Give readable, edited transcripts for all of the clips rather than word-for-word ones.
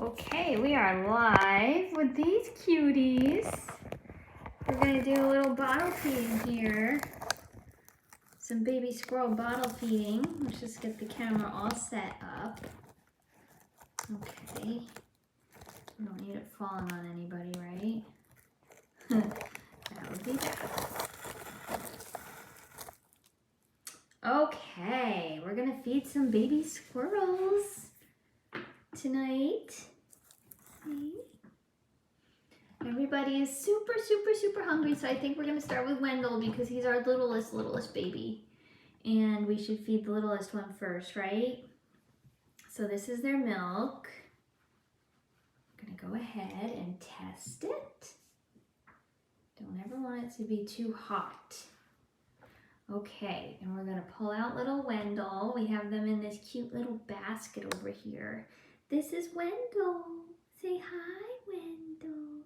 Okay, we are live with these cuties. We're gonna do a little bottle feeding here. Some baby squirrel bottle feeding. Let's just get the camera all set up. Okay. We don't need it falling on anybody, right? That would be bad. Okay, we're gonna feed some baby squirrels tonight. Everybody is super hungry, so I think we're gonna start with Wendell because he's our littlest baby. And we should feed the littlest one first, right? So this is their milk. I'm gonna go ahead and test it. Don't ever want it to be too hot. Okay, and we're gonna pull out little Wendell. We have them in this cute little basket over here. This is Wendell. Say hi, Wendell.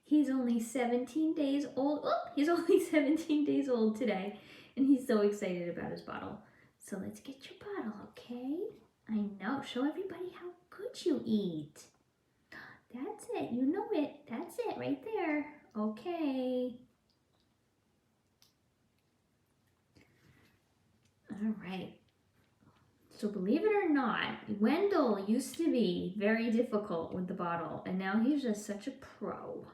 He's only 17 days old. Oh, he's only 17 days old today, and he's so excited about his bottle. So let's get your bottle, okay? I know, show everybody how good you eat. That's it, you know it. That's it right there. Okay. All right. So believe it or not, Wendell used to be very difficult with the bottle, and now he's just such a pro.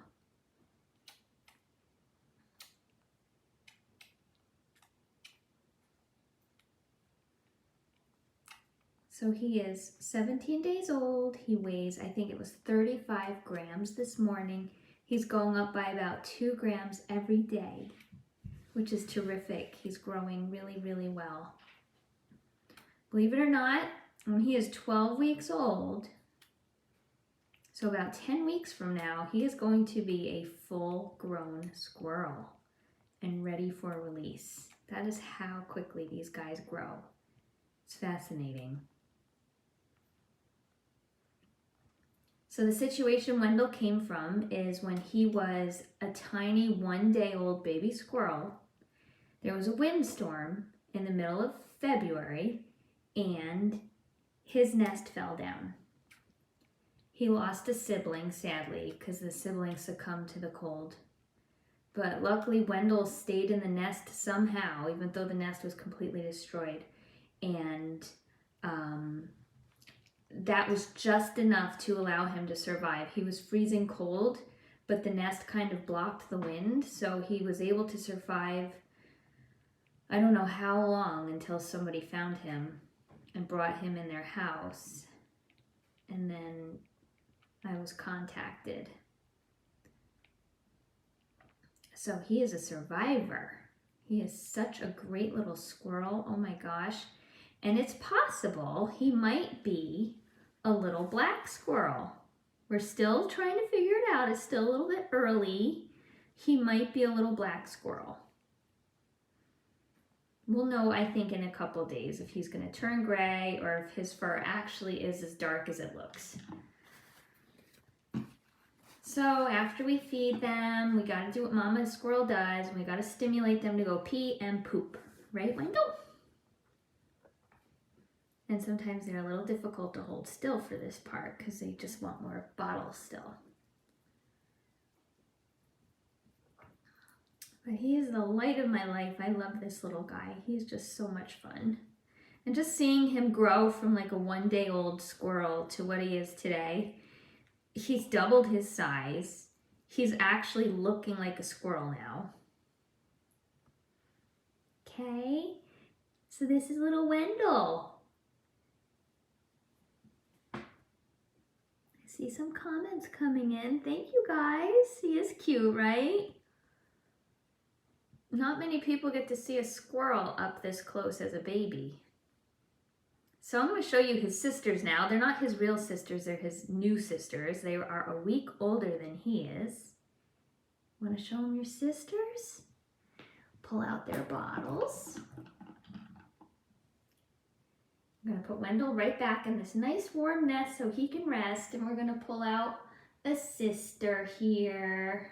So he is 17 days old. He weighs, I think it was 35 grams this morning. He's going up by about 2 grams every day, which is terrific. He's growing really well. Believe it or not, when he is 12 weeks old, so about 10 weeks from now, he is going to be a full-grown squirrel and ready for release. That is how quickly these guys grow. It's fascinating. So the situation Wendell came from is when he was a tiny 1-day-old baby squirrel. There was a windstorm in the middle of February and his nest fell down. He lost a sibling, sadly, because the sibling succumbed to the cold. But luckily Wendell stayed in the nest somehow, even though the nest was completely destroyed. And that was just enough to allow him to survive. He was freezing cold, but the nest kind of blocked the wind, so he was able to survive, I don't know how long, until somebody found him and brought him in their house. And then I was contacted. So he is a survivor. He is such a great little squirrel. Oh my gosh. And it's possible he might be a little black squirrel. We're still trying to figure it out. It's still a little bit early. He might be a little black squirrel. We'll know, I think, in a couple days if he's going to turn gray or if his fur actually is as dark as it looks. So after we feed them, we got to do what Mama Squirrel does, and we got to stimulate them to go pee and poop. Right, Wendell? And sometimes they're a little difficult to hold still for this part because they just want more bottle still. But he is the light of my life. I love this little guy. He's just so much fun. And just seeing him grow from like a 1-day-old squirrel to what he is today, he's doubled his size. He's actually looking like a squirrel now. Okay, so this is little Wendell. See some comments coming in. Thank you guys. He is cute, right? Not many people get to see a squirrel up this close as a baby. So I'm going to show you his sisters now. They're not his real sisters. They're his new sisters. They are a week older than he is. Want to show them your sisters? Pull out their bottles. I'm going to put Wendell right back in this nice warm nest so he can rest, and we're going to pull out a sister here.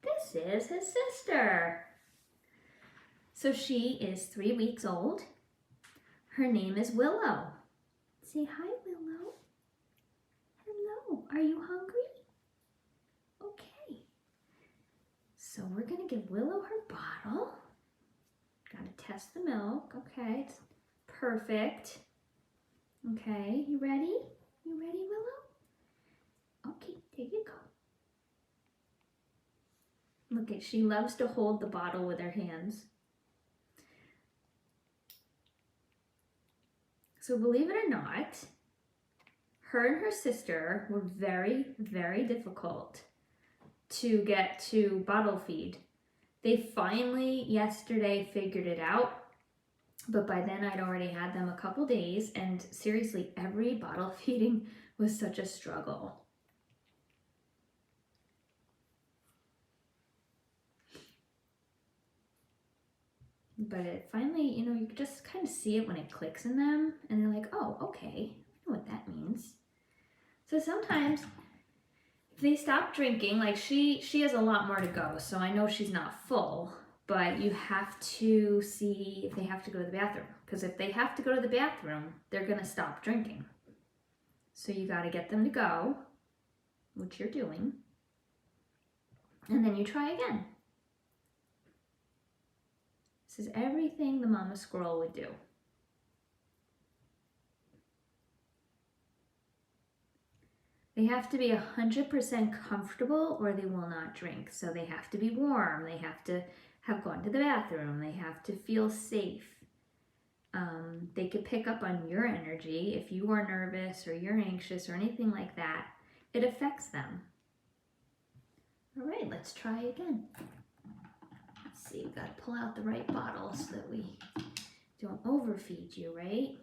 This is his sister. So she is 3 weeks old. Her name is Willow. Say hi, Willow. Hello. Are you hungry? Okay. So we're gonna give Willow her bottle. Gotta test the milk. Okay, it's perfect. Okay, you ready? You ready, Willow? Okay, there you go. Look at, she loves to hold the bottle with her hands. So believe it or not, her and her sister were very, very difficult to get to bottle feed. They finally yesterday figured it out, but by then I'd already had them a couple days, and seriously, every bottle feeding was such a struggle. But it finally, you know, you can just kind of see it when it clicks in them, and they're like, oh, okay, I know what that means. So sometimes if they stop drinking, like she has a lot more to go, so I know she's not full, but you have to see if they have to go to the bathroom, because if they have to go to the bathroom, they're gonna stop drinking. So you gotta get them to go, which you're doing, and then you try again. This is everything the mama squirrel would do. They have to be 100% comfortable or they will not drink. So they have to be warm, they have to have gone to the bathroom, they have to feel safe. They could pick up on your energy if you are nervous or you're anxious or anything like that. It affects them. All right, let's try again. Let's see, we've got to pull out the right bottle so that we don't overfeed you, right?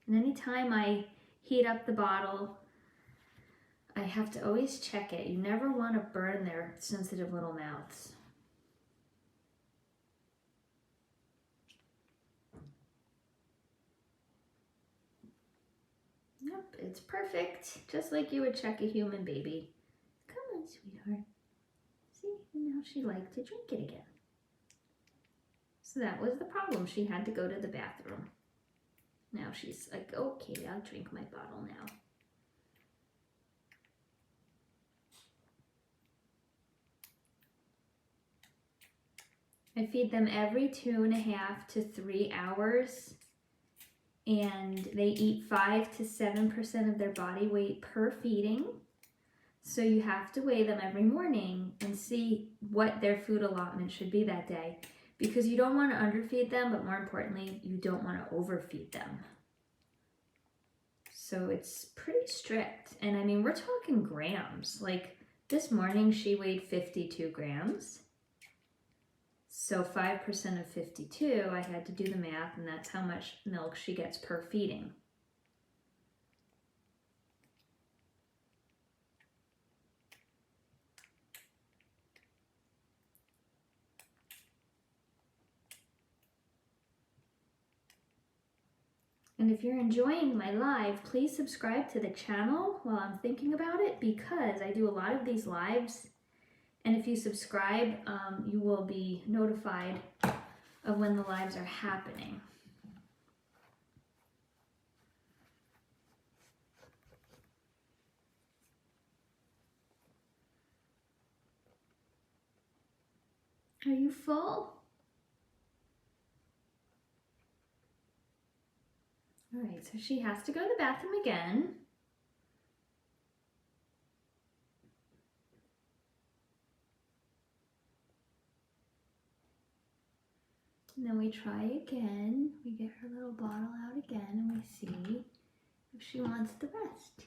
And anytime I heat up the bottle, I have to always check it. You never want to burn their sensitive little mouths. Yep, it's perfect. Just like you would check a human baby. Come on, sweetheart. See, and now she liked to drink it again. So that was the problem. She had to go to the bathroom. Now she's like, okay, I'll drink my bottle now. I feed them every 2.5 to 3 hours, and they eat 5 to 7% of their body weight per feeding. So you have to weigh them every morning and see what their food allotment should be that day, because you don't want to underfeed them, but more importantly, you don't want to overfeed them. So it's pretty strict. And I mean, we're talking grams. Like this morning she weighed 52 grams. So 5% of 52, I had to do the math, and that's how much milk she gets per feeding. And if you're enjoying my live, please subscribe to the channel while I'm thinking about it, because I do a lot of these lives. And if you subscribe, you will be notified of when the lives are happening. Are you full? All right, so she has to go to the bathroom again. And then we try again. We get her little bottle out again and we see if she wants the rest.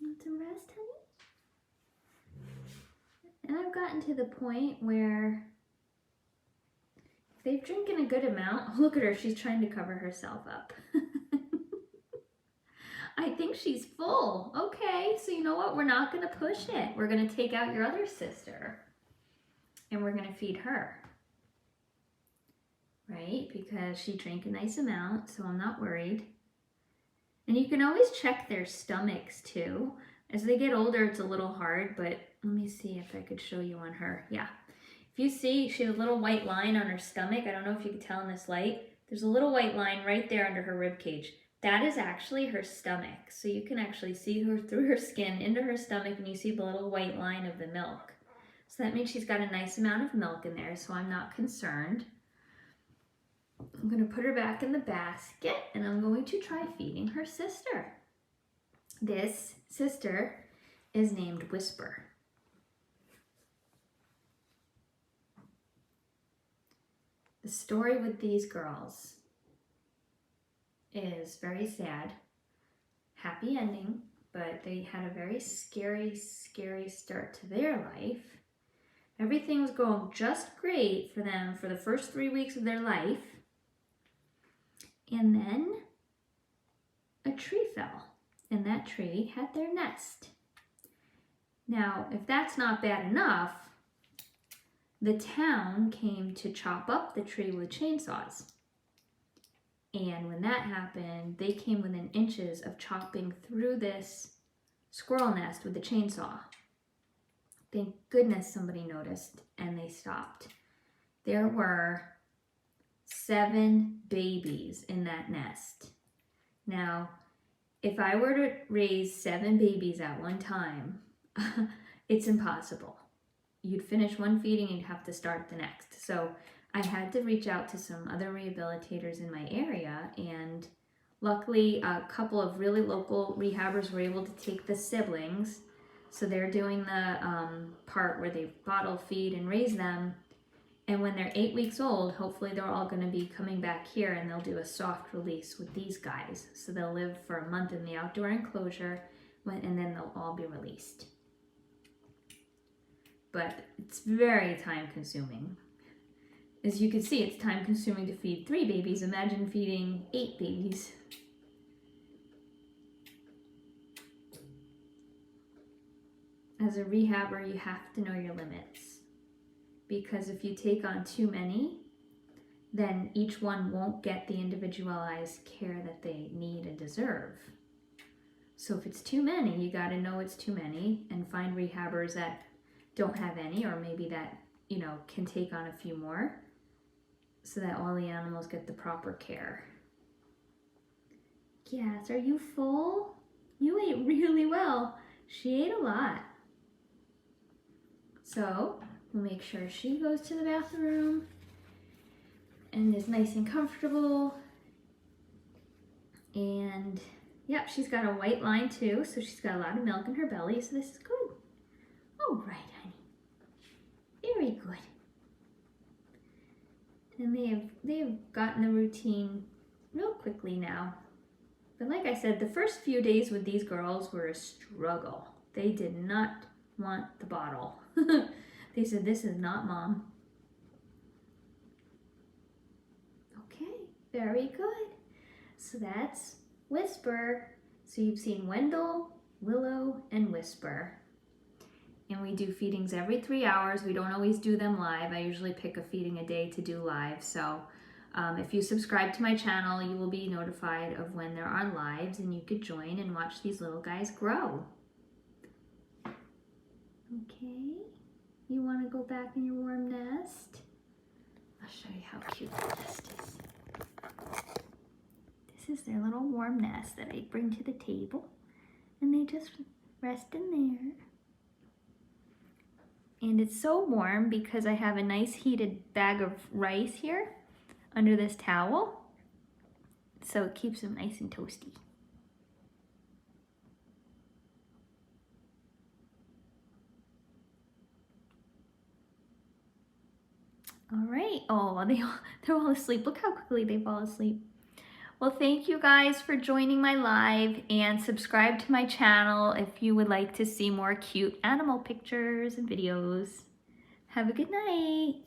Want some rest, honey? And I've gotten to the point where if they've drinking a good amount, look at her, she's trying to cover herself up. I think she's full. Okay, so you know what? We're not going to push it. We're going to take out your other sister and we're going to feed her. Right? Because she drank a nice amount, so I'm not worried. And you can always check their stomachs too. As they get older, it's a little hard, but let me see if I could show you on her. Yeah. If you see, she has a little white line on her stomach. I don't know if you can tell in this light. There's a little white line right there under her rib cage. That is actually her stomach. So you can actually see her through her skin into her stomach, and you see the little white line of the milk. So that means she's got a nice amount of milk in there, so I'm not concerned. I'm going to put her back in the basket, and I'm going to try feeding her sister. This sister is named Whisper. The story with these girls is very sad. Happy ending, but they had a very scary, scary start to their life. Everything was going just great for them for the first 3 weeks of their life. And then a tree fell, and that tree had their nest. Now, if that's not bad enough, the town came to chop up the tree with chainsaws. And when that happened, they came within inches of chopping through this squirrel nest with the chainsaw. Thank goodness somebody noticed and they stopped. There were 7 babies in that nest. Now, if I were to raise 7 babies at one time, it's impossible. You'd finish one feeding and you'd have to start the next. So I had to reach out to some other rehabilitators in my area, and luckily a couple of really local rehabbers were able to take the siblings. So they're doing the part where they bottle feed and raise them. And when they're 8 weeks old, hopefully they're all going to be coming back here, and they'll do a soft release with these guys. So they'll live for a month in the outdoor enclosure, and then they'll all be released. But it's very time consuming. As you can see, it's time consuming to feed 3 babies. Imagine feeding 8 babies. As a rehabber, you have to know your limits. Because if you take on too many, then each one won't get the individualized care that they need and deserve. So if it's too many, you got to know it's too many and find rehabbers that don't have any, or maybe that, can take on a few more, so that all the animals get the proper care. Yes, are you full? You ate really well. She ate a lot. So we'll make sure she goes to the bathroom and is nice and comfortable. And yep, she's got a white line too, so she's got a lot of milk in her belly, so this is good. All right, honey. Very good. And they have gotten the routine real quickly now. But like I said, the first few days with these girls were a struggle. They did not want the bottle. They said, "This is not mom." Okay, very good. So that's Whisper. So you've seen Wendell, Willow, and Whisper. And we do feedings every 3 hours. We don't always do them live. I usually pick a feeding a day to do live. So if you subscribe to my channel, you will be notified of when there are lives, and you could join and watch these little guys grow. Okay, you want to go back in your warm nest? I'll show you how cute the nest is. This is their little warm nest that I bring to the table, and they just rest in there. And it's so warm because I have a nice heated bag of rice here under this towel, so it keeps them nice and toasty. All right. Oh, they're all asleep. Look how quickly they fall asleep. Well, thank you guys for joining my live, and subscribe to my channel if you would like to see more cute animal pictures and videos. Have a good night.